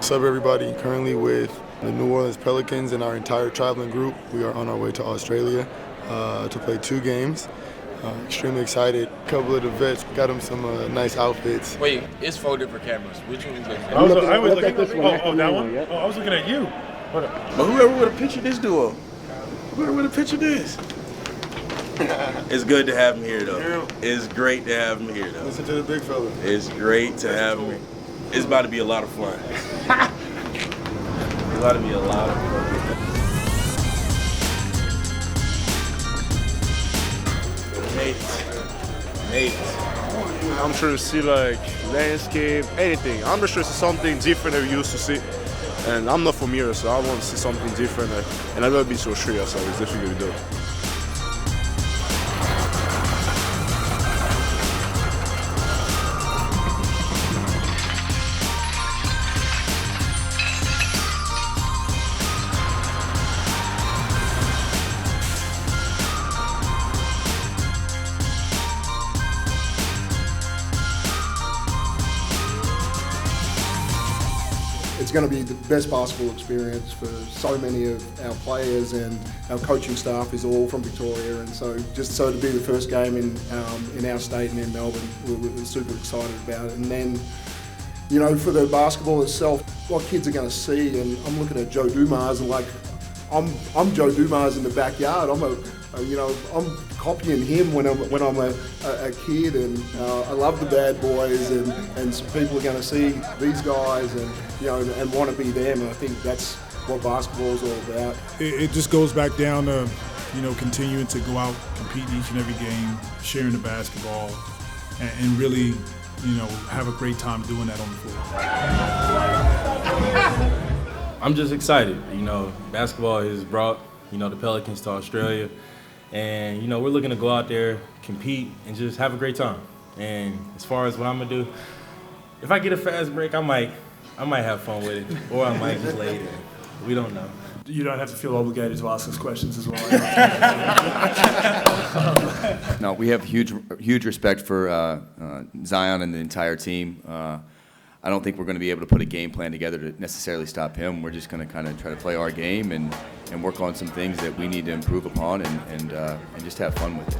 What's up, everybody? Currently with the New Orleans Pelicans and our entire traveling group. We are on our way to Australia to play 2 games. Extremely excited. A couple of the vets got them some nice outfits. Wait, it's 4 different cameras. Which one is I was looking at this one. Oh, that one? Oh, I was looking at you. But whoever would have pictured this duo? Whoever would have pictured this? It's good to have him here, though. It's great to have him here, though. Listen to the big fella. It's great to have him here. It's about to be a lot of fun. It's about to be a lot of fun. Nate. I'm sure to see like landscape, anything. I'm just sure to see something different than we used to see. And I'm not from here, so I want to see something different. And I've never been to Australia, so it's definitely going to be dope. It's going to be the best basketball experience for so many of our players, and our coaching staff is all from Victoria, and so just to be the first game in our state and in Melbourne, we're super excited about it. And then, you know, for the basketball itself, what kids are going to see, and I'm looking at Joe Dumars and like, I'm Joe Dumars in the backyard. I'm copying him when I'm a kid, and I love the bad boys, and some people are going to see these guys, and and want to be them. And I think that's what basketball is all about. It just goes back down to continuing to go out, compete each and every game, sharing the basketball, and really have a great time doing that on the floor. I'm just excited. Basketball has brought the Pelicans to Australia. And, we're looking to go out there, compete, and just have a great time. And as far as what I'm going to do, if I get a fast break, I might have fun with it, or I might just lay there. We don't know. You don't have to feel obligated to ask us questions as well. No, we have huge respect for Zion and the entire team. I don't think we're going to be able to put a game plan together to necessarily stop him. We're just going to kind of try to play our game and work on some things that we need to improve upon and just have fun with it.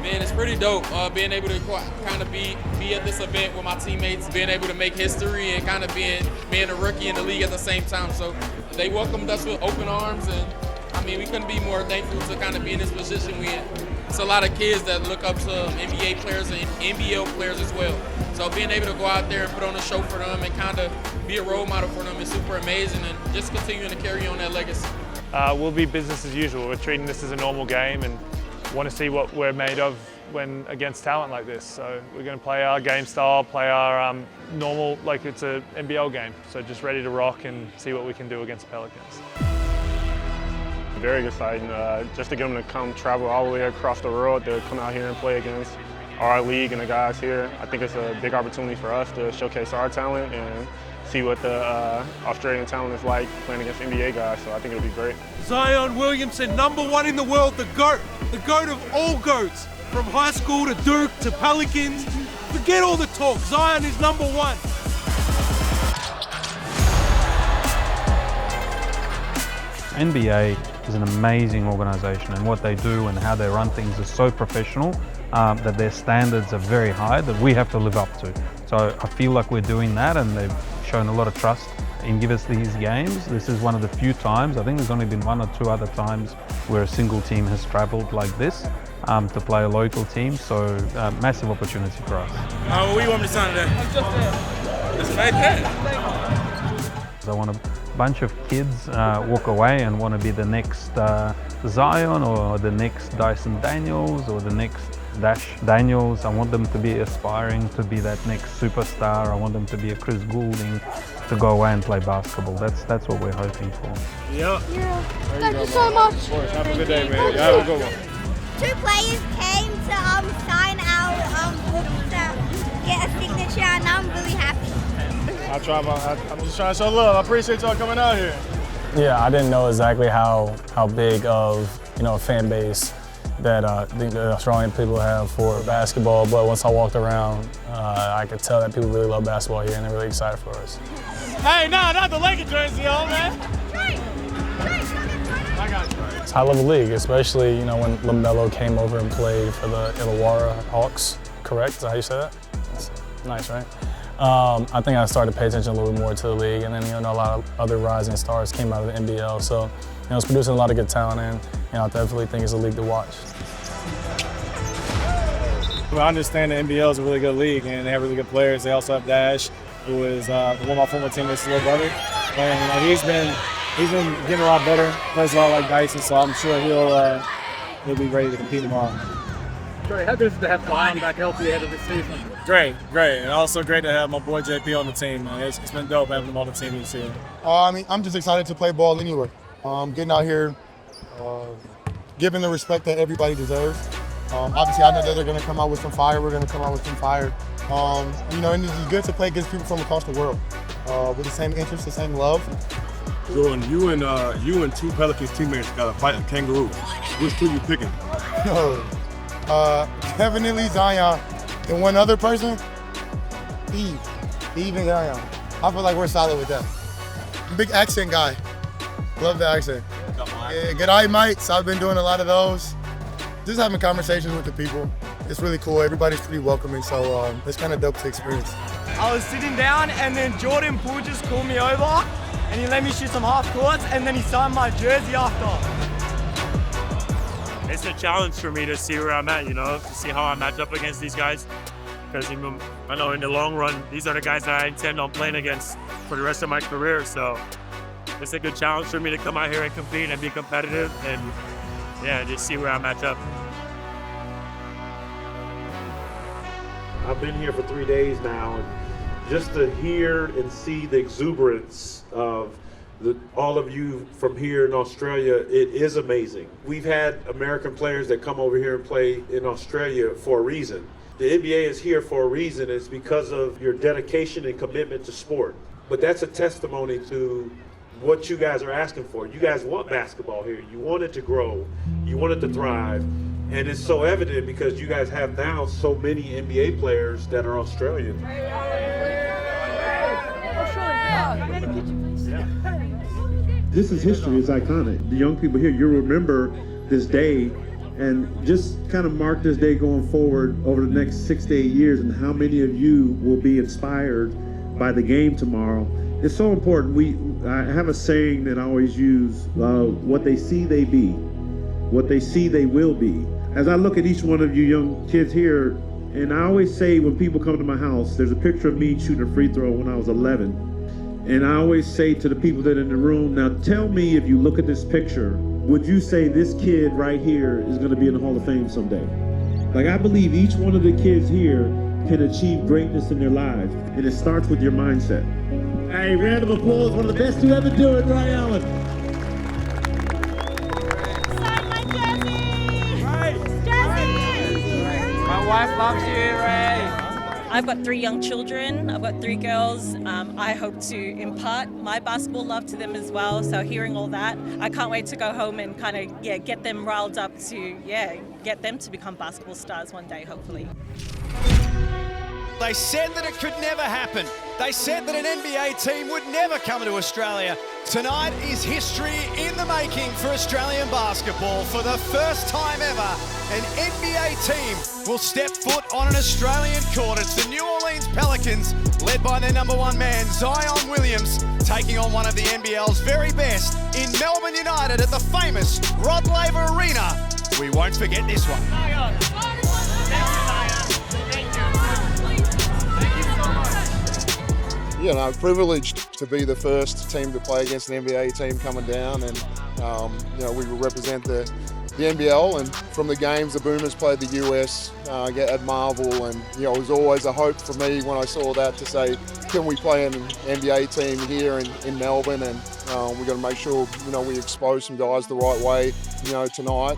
Man, it's pretty dope being able to kind of be at this event with my teammates, being able to make history and kind of being a rookie in the league at the same time. So they welcomed us with open arms, and we couldn't be more thankful to kind of be in this position we're in. It's a lot of kids that look up to NBA players and NBL players as well. So being able to go out there and put on a show for them and kind of be a role model for them is super amazing, and just continuing to carry on that legacy. We'll be business as usual. We're treating this as a normal game and want to see what we're made of when against talent like this. So we're going to play our game style, play our normal, like it's an NBL game. So just ready to rock and see what we can do against the Pelicans. Very exciting, just to get them to come travel all the way across the world to come out here and play against our league and the guys here. I think it's a big opportunity for us to showcase our talent and see what the Australian talent is like playing against NBA guys, so I think it'll be great. Zion Williamson, #1 in the world, the GOAT of all GOATs, from high school to Duke to Pelicans. Forget all the talk, Zion is #1. NBA is an amazing organisation, and what they do and how they run things is so professional that their standards are very high that we have to live up to. So I feel like we're doing that, and they've shown a lot of trust in giving us these games. This is one of the few times, I think there's only been 1 or 2 other times where a single team has travelled like this to play a local team, so massive opportunity for us. What do you want me to sign today? It's right there. I want a bunch of kids walk away and want to be the next Zion or the next Dyson Daniels or the next Dash Daniels. I want them to be aspiring to be that next superstar. I want them to be a Chris Goulding, to go away and play basketball. That's what we're hoping for. Yeah. Thank you so much. Of course. Have a good day, man. Have a good one. 2 players came to sign our book to get a signature, and I'm really happy. I'm just trying to show love. I appreciate y'all coming out here. Yeah, I didn't know exactly how big of a fan base that I think the Australian people have for basketball, but once I walked around, I could tell that people really love basketball here and they're really excited for us. Hey, no, not the Lakers jersey on, man. I got you. It's a high-level league, especially when LaMelo came over and played for the Illawarra Hawks. Correct? Is that how you say that? That's nice, right? I think I started to pay attention a little bit more to the league, and then a lot of other rising stars came out of the NBL. So it's producing a lot of good talent, and I definitely think it's a league to watch. Well, I understand the NBL is a really good league, and they have really good players. They also have Dash, who is one of my former teammates' little brother, and he's been getting a lot better. Plays a lot like Dyson, so I'm sure he'll be ready to compete tomorrow. Great. How good is it to have Zion back healthy ahead of this season? Great, and also great to have my boy JP on the team. It's been dope having him on the team this year. I'm just excited to play ball anyway. Getting out here, giving the respect that everybody deserves. Obviously, I know that they're going to come out with some fire. We're going to come out with some fire. And it's good to play against people from across the world with the same interests, the same love. Jordan, you and two Pelicans teammates got to fight a kangaroo. Which two you picking? Definitely Zion. And one other person, Eve and Zion. I feel like we're solid with that. Big accent guy. Love the accent. Yeah, good eye mites. I've been doing a lot of those. Just having conversations with the people. It's really cool. Everybody's pretty welcoming, so it's kind of dope to experience. I was sitting down, and then Jordan Poole just called me over, and he let me shoot some half courts, and then he signed my jersey after. It's a challenge for me to see where I'm at, to see how I match up against these guys. Because I know in the long run, these are the guys that I intend on playing against for the rest of my career. So it's a good challenge for me to come out here and compete and be competitive and just see where I match up. I've been here for 3 days now, and just to hear and see the exuberance of all of you from here in Australia, it is amazing. We've had American players that come over here and play in Australia for a reason. The NBA is here for a reason. It's because of your dedication and commitment to sport. But that's a testimony to what you guys are asking for. You guys want basketball here. You want it to grow. You want it to thrive. And it's so evident because you guys have now so many NBA players that are Australian. This is history. It's iconic. The young people here, you'll remember this day and just kind of mark this day going forward over the next 6 to 8 years, and how many of you will be inspired by the game tomorrow. It's so important. I have a saying that I always use, what they see, they be. What they see, they will be. As I look at each one of you young kids here, and I always say when people come to my house, there's a picture of me shooting a free throw when I was 11. And I always say to the people that are in the room, now tell me, if you look at this picture, would you say this kid right here is going to be in the Hall of Fame someday? Like, I believe each one of the kids here can achieve greatness in their lives, and it starts with your mindset. Hey, round of applause, one of the best to ever do it, Ray Allen. Sign my jersey! Jersey! My wife loves you, Ray. I've got 3 young children. I've got 3 girls. I hope to impart my basketball love to them as well. So hearing all that, I can't wait to go home and kind of get them riled up to get them to become basketball stars one day, hopefully. They said that it could never happen. They said that an NBA team would never come to Australia. Tonight is history in the making for Australian basketball. For the first time ever, an NBA team will step foot on an Australian court. It's the New Orleans Pelicans, led by their #1 man, Zion Williams, taking on one of the NBL's very best in Melbourne United at the famous Rod Laver Arena. We won't forget this one. Privileged to be the first team to play against an NBA team coming down, and we will represent the NBL. And from the games, the Boomers played the US at Marvel, and it was always a hope for me when I saw that to say, can we play an NBA team here in Melbourne? And we've got to make sure we expose some guys the right way tonight,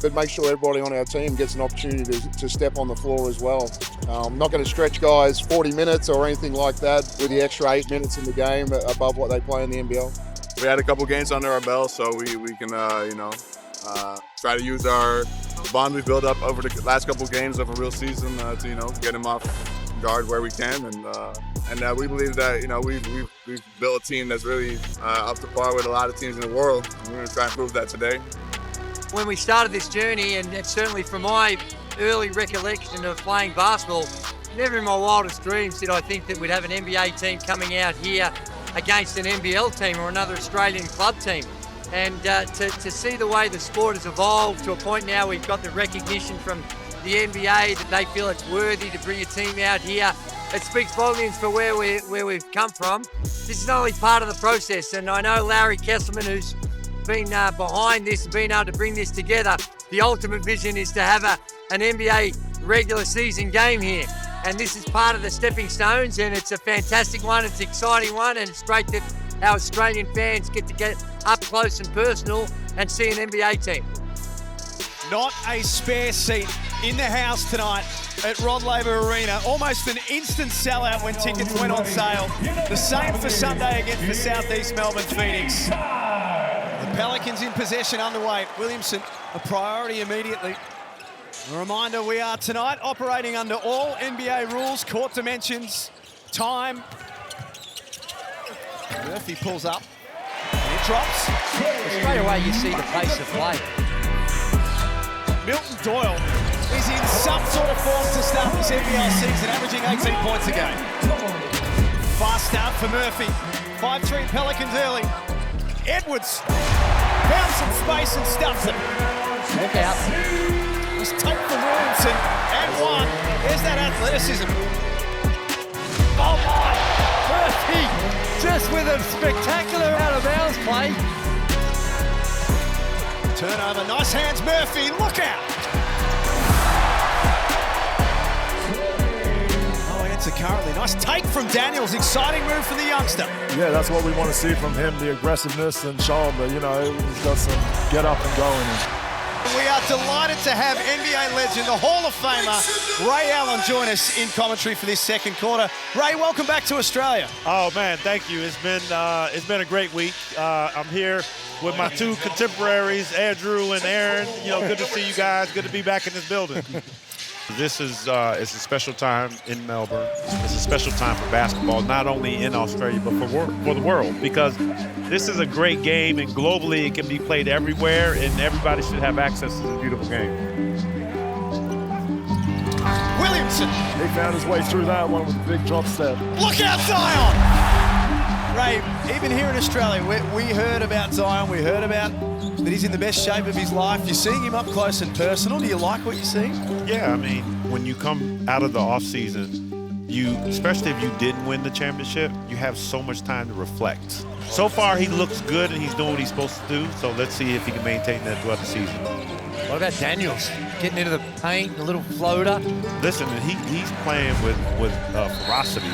but make sure everybody on our team gets an opportunity to step on the floor as well. I'm not going to stretch guys 40 minutes or anything like that with the extra 8 minutes in the game above what they play in the NBL. We had a couple games under our belt, so we can try to use our bond we've built up over the last couple of games of a real season to get him off guard where we can, and we believe that we've built a team that's really up to par with a lot of teams in the world. And we're going to try and prove that today. When we started this journey, and certainly from my early recollection of playing basketball, never in my wildest dreams did I think that we'd have an NBA team coming out here against an NBL team or another Australian club team. And to see the way the sport has evolved to a point now we've got the recognition from the NBA that they feel it's worthy to bring a team out here, it speaks volumes for where we've come from. This is only part of the process, and I know Larry Kesselman, who's been behind this and been able to bring this together, the ultimate vision is to have an NBA regular season game here. And this is part of the stepping stones, and it's a fantastic one, it's an exciting one, and it's great that our Australian fans get to get up close and personal and see an NBA team. Not a spare seat in the house tonight at Rod Laver Arena. Almost an instant sellout when tickets went on sale. The same for Sunday against the South East Melbourne Phoenix. The Pelicans in possession underway. Williamson, a priority immediately. A reminder, we are tonight operating under all NBA rules, court dimensions, time. Murphy pulls up, and it drops. Straight away you see the pace of play. Milton Doyle is in some sort of form to start this NBL season, averaging 18 points a game. Fast start for Murphy. 5-3 Pelicans early. Edwards found some space and stuffs it. Look out. Nice take from Williamson, and one. There's that athleticism. Oh my! Murphy just with a spectacular out-of-bounds play. Turnover, nice hands, Murphy, look out! Oh, answer currently. Nice take from Daniels, exciting move from the youngster. Yeah, that's what we want to see from him, the aggressiveness, and show him that, he's got some get up and going. We are delighted to have NBA legend, the Hall of Famer, Ray Allen, join us in commentary for this second quarter. Ray, welcome back to Australia. Oh man, thank you. It's been a great week. I'm here with my two contemporaries, Andrew and Aaron. Good to see you guys. Good to be back in this building. This is it's a special time in Melbourne. It's a special time for basketball, not only in Australia, but for the world, because this is a great game, and globally it can be played everywhere, and everybody should have access to this beautiful game. Williamson. He found his way through that one with a big drop step. Look out, Zion! Ray, even here in Australia, we heard about Zion, we heard about that he's in the best shape of his life. You're seeing him up close and personal. Do you like what you're seeing? Yeah, I mean, when you come out of the off-season, especially if you didn't win the championship, you have so much time to reflect. So far, he looks good and he's doing what he's supposed to do, so let's see if he can maintain that throughout the season. What about Daniels? Getting into the paint, a little floater. Listen, he's playing with ferocity.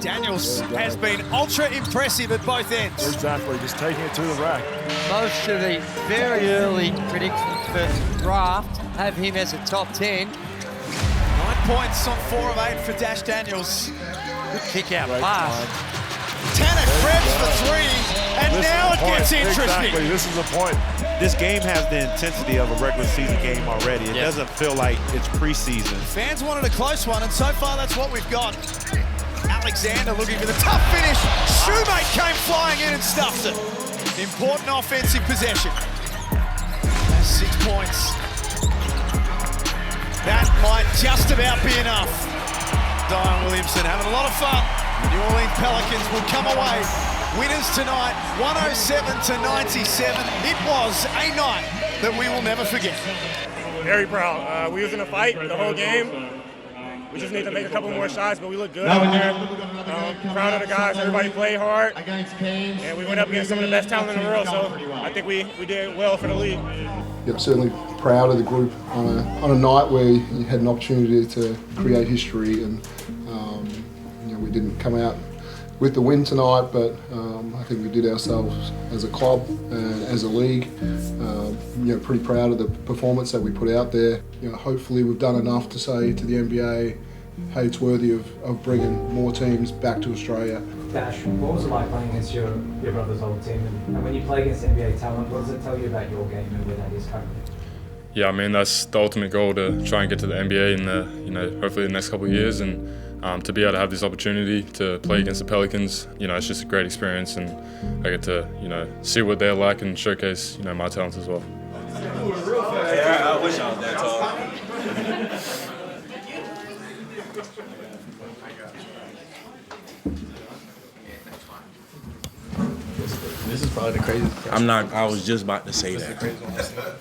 Daniels has been ultra impressive at both ends. Exactly, just taking it to the rack. Most of the very early predictions for the draft have him as a top 10. 9 points on 4 of 8 for Dash Daniels. Good kick out pass. Tanner Krebs for 3, and now it gets interesting. Exactly, this is the point. This game has the intensity of a regular season game already. It doesn't feel like it's preseason. Fans wanted a close one, and so far that's what we've got. Alexander looking for the tough finish. Shoemate came flying in and stuffs it. Important offensive possession. That's 6 points. That might just about be enough. Zion Williamson having a lot of fun. The New Orleans Pelicans will come away winners tonight, 107-97. It was a night that we will never forget. Very proud. We was in a fight the whole game. We just need to make a couple more shots, but we look good Now out there. Proud of the guys. Everybody played hard. And we went up against some of the best talent in the world, so I think we did well for the league. Yep, certainly proud of the group on a night where you had an opportunity to create history, and we didn't come out with the win tonight, but I think we did ourselves as a club and as a league. Pretty proud of the performance that we put out there. Hopefully we've done enough to say to the NBA, hey, it's worthy of bringing more teams back to Australia. Dash, what was it like playing against your brother's old team? And when you play against NBA talent, what does it tell you about your game and where that is currently? Yeah, I mean, that's the ultimate goal, to try and get to the NBA in the, hopefully the next couple of years, and to be able to have this opportunity to play against the Pelicans, it's just a great experience, and I get to, see what they're like and showcase, my talents as well. I wish I was that tall. This is probably the craziest. I was just about to say that.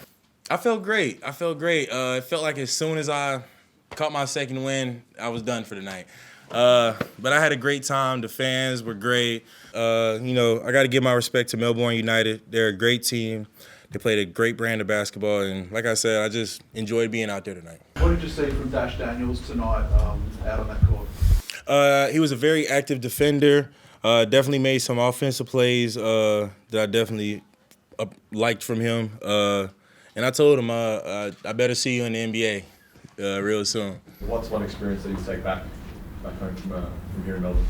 I felt great. It felt like as soon as I caught my second win, I was done for the night. But I had a great time. The fans were great. I got to give my respect to Melbourne United. They're a great team. They played a great brand of basketball, and like I said, I just enjoyed being out there tonight. What did you see from Dash Daniels tonight out on that court? He was a very active defender. Definitely made some offensive plays that I definitely liked from him. And I told him I better see you in the NBA real soon. What's one experience that you take back home from here in Melbourne?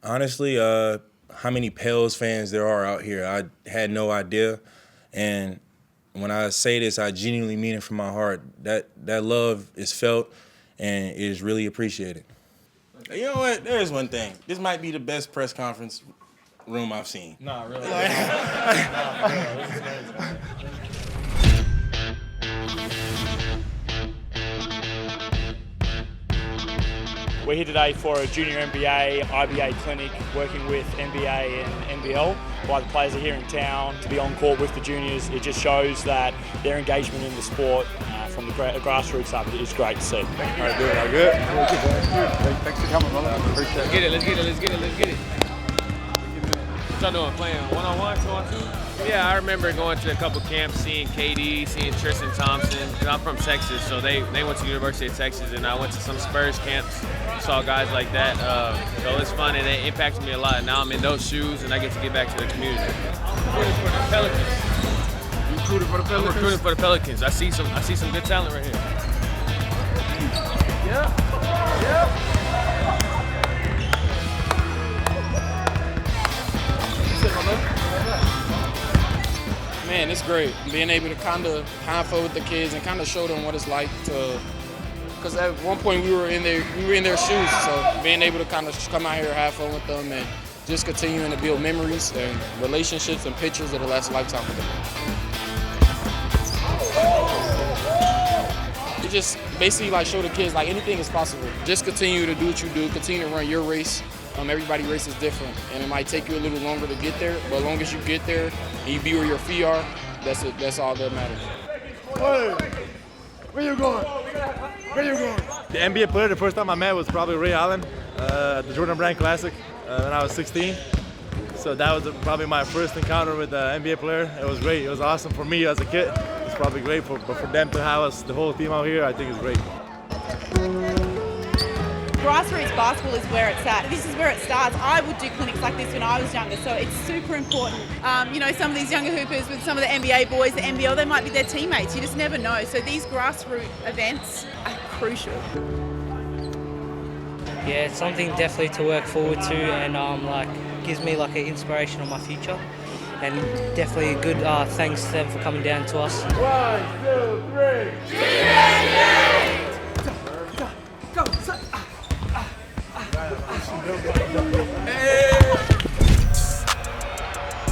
Honestly, how many Pels fans there are out here, I had no idea. And when I say this, I genuinely mean it from my heart. That love is felt and is really appreciated. You know what? There's one thing. This might be the best press conference room I've seen. Nah, really. We're here today for a junior NBA, IBA clinic working with NBA and NBL. While the players are here in town to be on court with the juniors, it just shows that their engagement in the sport from the grassroots up is great to see. All right, good. All good. Thanks for coming, brother. Appreciate it. Let's get it. What y'all doing, playing one-on-one, two-on-two? Yeah, I remember going to a couple camps, seeing KD, seeing Tristan Thompson. I'm from Texas, so they went to the University of Texas, and I went to some Spurs camps, saw guys like that. So it's fun, and it impacted me a lot. Now I'm in those shoes, and I get to get back to the community. Recruiting for the Pelicans. You recruiting for the Pelicans? I'm recruiting for the Pelicans. I see some good talent right here. Yeah. Man, it's great. Being able to kind of have fun with the kids and kind of show them what it's like to. Because at one point we were in their shoes, so being able to kind of come out here and have fun with them and just continuing to build memories and relationships and pictures that'll last a lifetime for them. It just basically like show the kids like anything is possible. Just continue to do what you do. Continue to run your race. Everybody's race is different, and it might take you a little longer to get there, but as long as you get there and you be where your feet are, that's all that matters. Hey, where you going? The NBA player the first time I met was probably Ray Allen at the Jordan Brand Classic when I was 16. So that was probably my first encounter with an NBA player. It was great. It was awesome for me as a kid. It's probably great, but for them to have us, the whole team out here, I think it's great. Grassroots basketball is where it's at. This is where it starts. I would do clinics like this when I was younger, so it's super important. Some of these younger hoopers with some of the NBA boys, the NBL, they might be their teammates. You just never know. So these grassroots events are crucial. Yeah, it's something definitely to work forward to, and gives me an inspiration on my future. And definitely a good thanks to them for coming down to us. 1, 2, 3.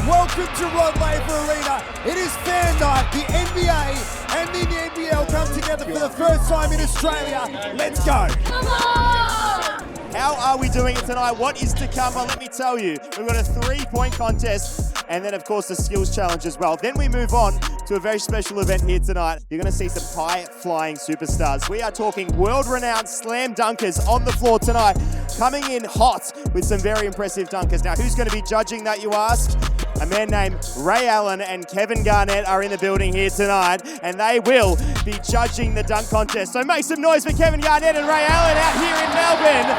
Welcome to Rod Laver Arena. It is fan night. The NBA and the NBL come together for the first time in Australia. Let's go. Come on! How are we doing it tonight? What is to come? Well, let me tell you. We've got a 3-point contest and then, of course, the skills challenge as well. Then we move on to a very special event here tonight. You're going to see some high-flying superstars. We are talking world-renowned slam dunkers on the floor tonight, coming in hot with some very impressive dunkers. Now, who's going to be judging that, you ask? A man named Ray Allen and Kevin Garnett are in the building here tonight, and they will be judging the dunk contest. So make some noise for Kevin Garnett and Ray Allen out here in Melbourne.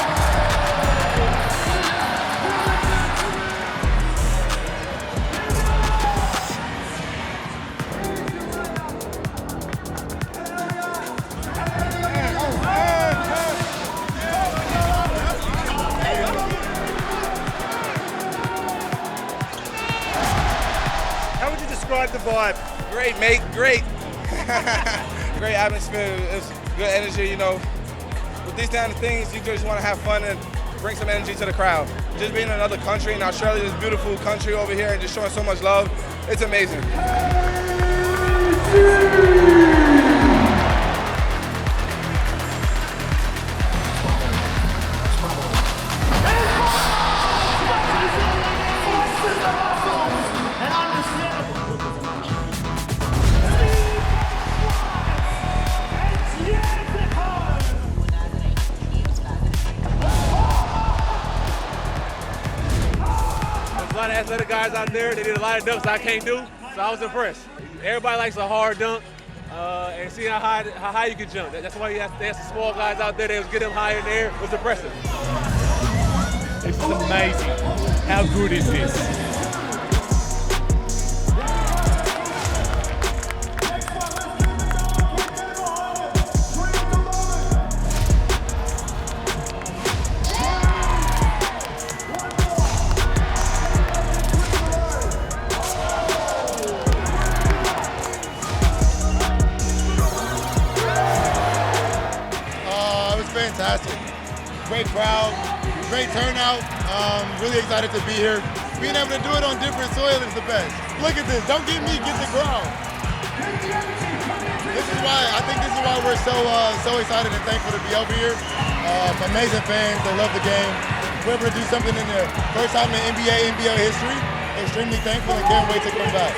How would you describe the vibe? Great, mate. Great. Great atmosphere. It's good energy, you know. With these kind of things, you just want to have fun and bring some energy to the crowd. Just being in another country, in Australia, this beautiful country over here, and just showing so much love, it's amazing. A lot of athletic guys out there. They did a lot of dunks I can't do, so I was impressed. Everybody likes a hard dunk and seeing how high you can jump. That's why they have some small guys out there. They was getting them higher in the air. It was impressive. This is amazing. How good is this? Fantastic. Great crowd, great turnout. Really excited to be here. Being able to do it on different soil is the best. Look at this. Don't get me, get the crowd. This is why we're so excited and thankful to be over here. Amazing fans. They love the game. We're able to do something in the first time in NBAxNBL history. Extremely thankful and can't wait to come back.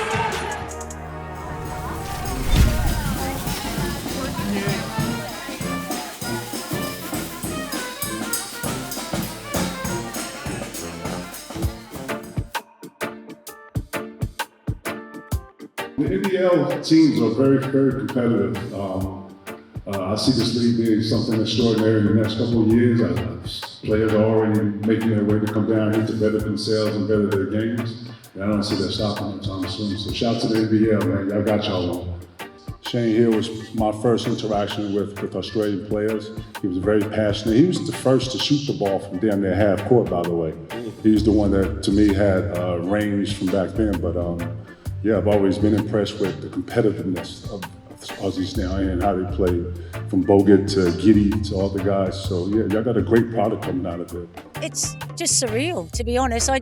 The NBL teams are very, very competitive. I see this league being something extraordinary in the next couple of years. Players are already making their way to come down here to better themselves and better their games. And I don't see that stopping anytime soon. So shout out to the NBL, man. Y'all got y'all on. Shane here was my first interaction with Australian players. He was very passionate. He was the first to shoot the ball from damn near half court, by the way. He was the one that, to me, had range from back then. But yeah, I've always been impressed with the competitiveness of Aussies now and how they play, from Bogut to Giddy to all the guys. So yeah, y'all got a great product coming out of it. It's just surreal, to be honest. I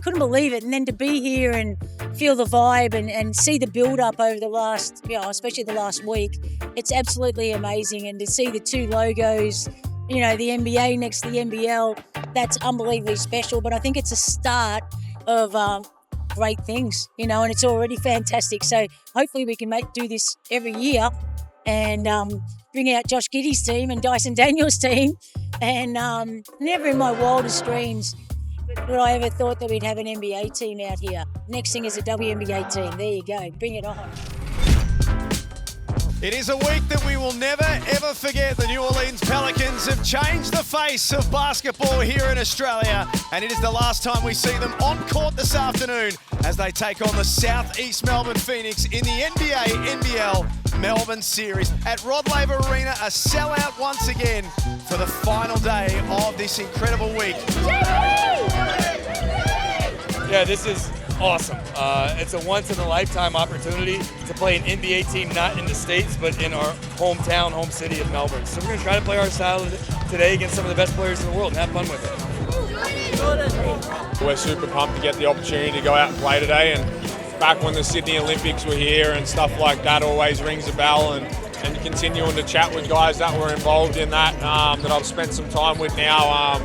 couldn't believe it. And then to be here and feel the vibe and see the build-up over the last, especially the last week, it's absolutely amazing. And to see the two logos, the NBA next to the NBL, that's unbelievably special. But I think it's a start of great things, and it's already fantastic. So hopefully we can do this every year and bring out Josh Giddey's team and Dyson Daniels' team. And never in my wildest dreams would I ever thought that we'd have an NBA team out here. Next thing is a WNBA team. There you go. Bring it on. It is a week that we will never, ever forget. The New Orleans Pelicans have changed the face of basketball here in Australia, and it is the last time we see them on court this afternoon as they take on the Southeast Melbourne Phoenix in the NBAxNBL Melbourne Series at Rod Laver Arena, a sellout once again for the final day of this incredible week. Yeah, this is awesome. It's a once-in-a-lifetime opportunity to play an NBA team not in the States, but in our home city of Melbourne. So we're going to try to play our style today against some of the best players in the world and have fun with it. We're super pumped to get the opportunity to go out and play today. And back when the Sydney Olympics were here and stuff like that always rings a bell. And continuing to chat with guys that were involved in that, that I've spent some time with now.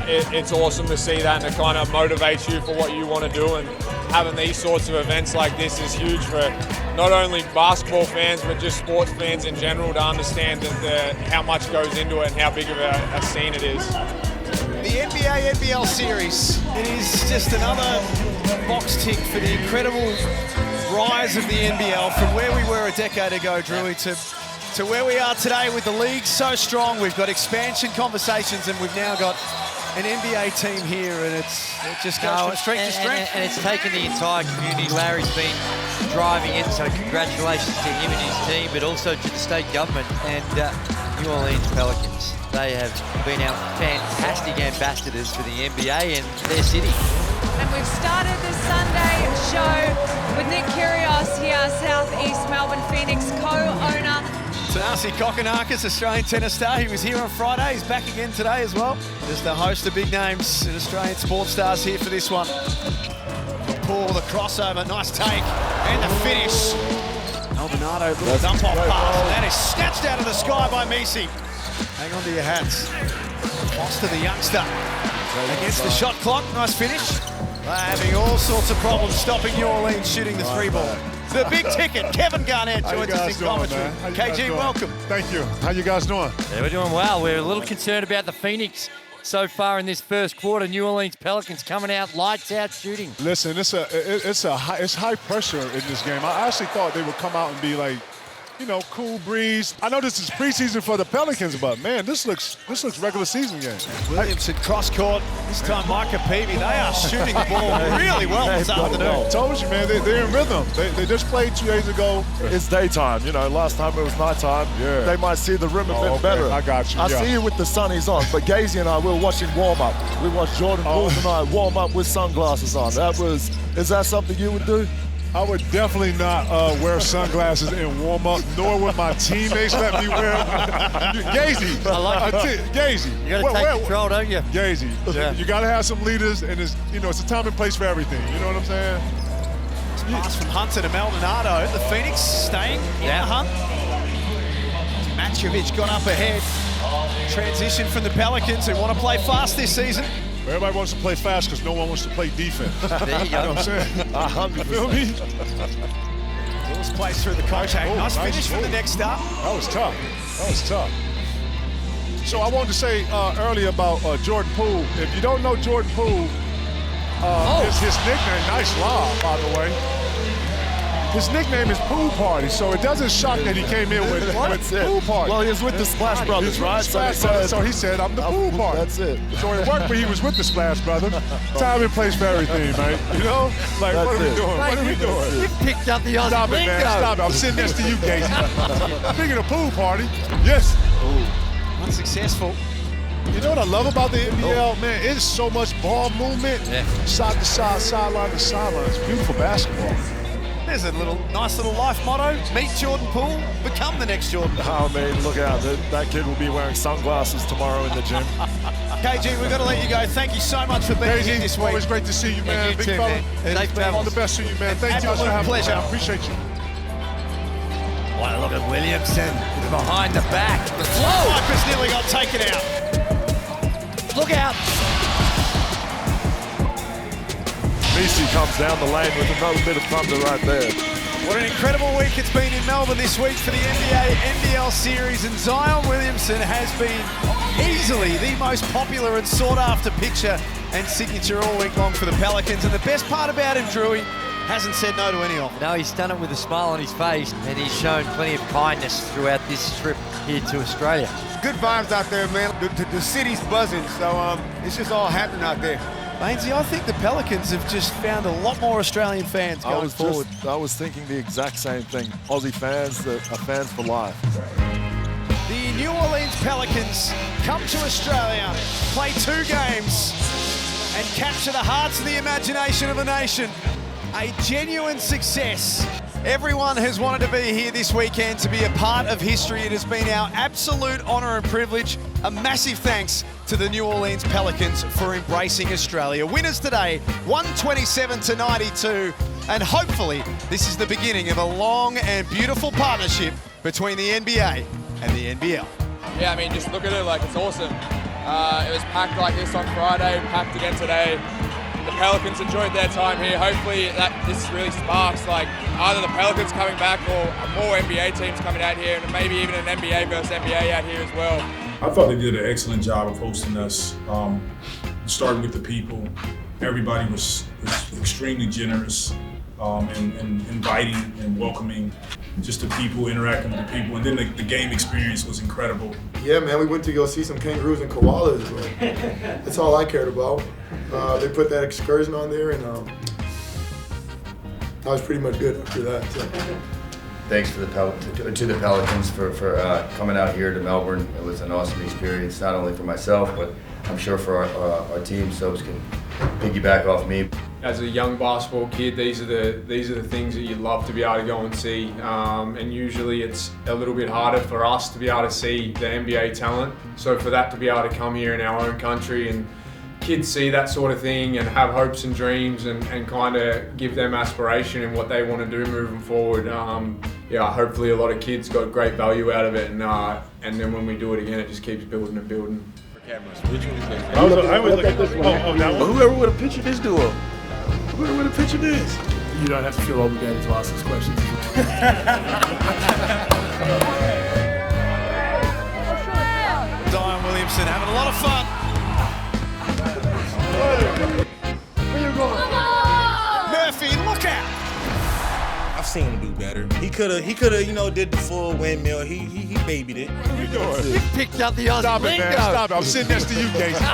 It's awesome to see that, and it kind of motivates you for what you want to do. And having these sorts of events like this is huge for not only basketball fans, but just sports fans in general to understand how much goes into it and how big of a scene it is. The NBAxNBL Series, it is just another box tick for the incredible rise of the NBL from where we were a decade ago, Drewy, to where we are today with the league so strong. We've got expansion conversations, and we've now got an NBA team here, and it just goes from strength to strength. And it's taken the entire community. Larry's been driving it, so congratulations to him and his team, but also to the state government and New Orleans Pelicans. They have been our fantastic ambassadors for the NBA and their city. And We've started the Sunday show with Nick Kyrgios here, Southeast Melbourne Phoenix co-owner. Tanasi Kokonakis, Australian tennis star. He was here on Friday. He's back again today as well. Just a host of big names and Australian sports stars here for this one. Paul, the crossover, nice take, and the finish. Maldonado, little dump off pass, and that is snatched out of the sky by Misi. Hang on to your hats. Foster, the youngster, against the shot clock. Nice finish. They're having all sorts of problems stopping New Orleans shooting the three ball. The big ticket, Kevin Garnett joins us in commentary. KG, welcome. Thank you. How you guys doing? Yeah, we're doing well. We're a little concerned about the Phoenix so far in this first quarter. New Orleans Pelicans coming out, lights out shooting. Listen, it's high pressure in this game. I actually thought they would come out and be like, you know, cool breeze. I know this is preseason for the Pelicans, but man, this looks regular season game. Williamson cross court. This time Micah Peavy. They are shooting the ball really well this afternoon. Told you, man, they're in rhythm. They just played 2 days ago. It's daytime, you know. Last time it was nighttime. Yeah. They might see the rim a bit better. I got you. I see you with the sunnies on, but Gazy and I were watching warm up. We watched Jordan Poole tonight warm up with sunglasses on. Is that something you would do? I would definitely not wear sunglasses in warm-up, nor would my teammates let me wear them. Gazy. I like it. Gazy. You got to take control, don't you? Gazy. Yeah. You got to have some leaders, and it's a time and place for everything. You know what I'm saying? Pass from Hunter to Maldonado. The Phoenix staying in the hunt. Matjevic got up ahead. Transition from the Pelicans who want to play fast this season. Everybody wants to play fast because no one wants to play defense. There you go. You know what I'm saying? You feel me? Wills plays through the contact. Nice finish from the next stop. That was tough. So I wanted to say earlier about Jordan Poole. If you don't know Jordan Poole, his nickname, nice lob, by the way. His nickname is Pool Party, so it doesn't shock that he came in with Pool Party. Well, he was with the Splash Brothers, right? So he said, I'm the Pool Party. That's it. So it worked, but he was with the Splash Brothers. Time and place for everything, man. You know? Like, what are we doing? What are we doing? You picked up the Aussie Stop it, man. Stop it. I'm sitting next to you, Gacy. Speaking of Pool Party, yes. Unsuccessful. You know what I love about the NBL, man? It's so much ball movement, side to side, sideline to sideline. It's beautiful basketball. There's a nice little life motto. Meet Jordan Poole, become the next Jordan Poole. Oh, man, look out. That kid will be wearing sunglasses tomorrow in the gym. KG, we've got to let you go. Thank you so much for being here this week. Always great to see you, man. You Big too, fella. man. Safe travels. All the best to you, man. Thank you for having me. Pleasure. I appreciate you. Wow, look at Williamson behind the back. The flow. Viper's nearly got taken out. Look out. Misi comes down the lane with another bit of thunder right there. What an incredible week it's been in Melbourne this week for the NBAxNBL Series, and Zion Williamson has been easily the most popular and sought-after picture and signature all week long for the Pelicans. And the best part about him, Drewy, hasn't said no to any of them. No, he's done it with a smile on his face, and he's shown plenty of kindness throughout this trip here to Australia. Good vibes out there, man. The city's buzzing, so it's just all happening out there. Mainzy, I think the Pelicans have just found a lot more Australian fans going forward. I was thinking the exact same thing. Aussie fans that are fans for life. The New Orleans Pelicans come to Australia, play 2 games, and capture the hearts and the imagination of a nation. A genuine success. Everyone has wanted to be here this weekend to be a part of history. It has been our absolute honour and privilege. A massive thanks to the New Orleans Pelicans for embracing Australia. Winners today, 127-92, and hopefully this is the beginning of a long and beautiful partnership between the NBA and the NBL. Yeah, I mean, just look at it, like, it's awesome. It was packed like this on Friday, packed again today. The Pelicans enjoyed their time here. Hopefully this really sparks like either the Pelicans coming back or more NBA teams coming out here, and maybe even an NBA versus NBA out here as well. I thought they did an excellent job of hosting us. Starting with the people, everybody was extremely generous and inviting and welcoming. Just the people, interacting with the people, and then the game experience was incredible. Yeah, man, we went to go see some kangaroos and koalas. That's all I cared about. They put that excursion on there, and I was pretty much good after that. So. Thanks to the Pelicans for coming out here to Melbourne. It was an awesome experience, not only for myself, but I'm sure for our team. Sobes can piggyback off me. as a young basketball kid, these are the things that you'd love to be able to go and see. And usually it's a little bit harder for us to be able to see the NBA talent. So for that to be able to come here in our own country and kids see that sort of thing and have hopes and dreams and kind of give them aspiration in what they want to do moving forward. Yeah, hopefully a lot of kids got great value out of it, and then when we do it again, it just keeps building and building. Which one is that? I was looking at this one. Oh, that one? Whoever would have pictured this duo? Whoever would have pictured this? You don't have to feel obligated to ask us questions. Dion Williamson having a lot of fun. Where you going? Murphy, look out! I've seen him do better. He coulda, did the full windmill. He babied it. What are you doing? You picked out the Aussie Stop it, man. lingo. Stop it. I'm sitting next to you, Casey.